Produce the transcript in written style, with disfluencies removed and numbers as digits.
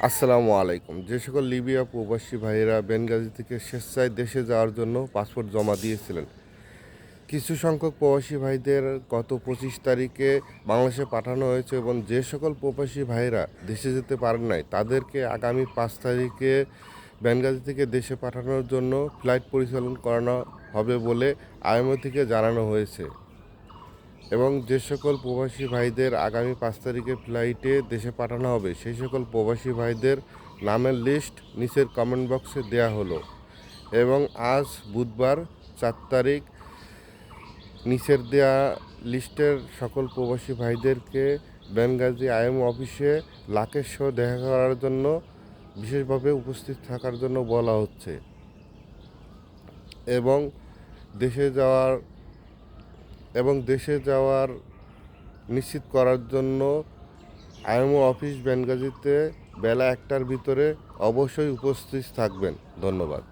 আসসালামু আলাইকুম। যে সকল লিবিয়া প্রবাসী ভাইয়েরা বেনগাজি থেকে স্বেচ্ছায় দেশে যাওয়ার জন্য পাসপোর্ট জমা দিয়েছিলেন, কিছু সংখ্যক প্রবাসী ভাইদের গত 25 তারিখে বাংলাদেশে পাঠানো হয়েছে এবং যে সকল প্রবাসী ভাইয়েরা দেশে যেতে পারেন নাই তাদেরকে আগামী 5 তারিখে বেনগাজি থেকে দেশে পাঠানোর জন্য ফ্লাইট পরিচালনা করানো হবে বলে আইএমও থেকে জানানো হয়েছে। এবং যে সকল প্রবাসী ভাইদের আগামী 5 তারিখে ফ্লাইটে দেশে পাঠানো হবে সেই সকল প্রবাসী ভাইদের নামের লিস্ট নিচের কমেন্ট বক্সে দেয়া হলো। এবং আজ বুধবার 4 তারিখ নিচের দেয়া লিস্টের সকল প্রবাসী ভাইদেরকে বেনগাজি আইএমও অফিসে লাকের সহ দেখা করার জন্য বিশেষভাবে উপস্থিত থাকার জন্য বলা হচ্ছে। এবং দেশে যাওয়ার দেশে যাওয়ার নিশ্চিত করার জন্য আইএমও অফিস বেনগাজিতে বেলা 1টার ভিতরে অবশ্যই উপস্থিত থাকবেন। ধন্যবাদ।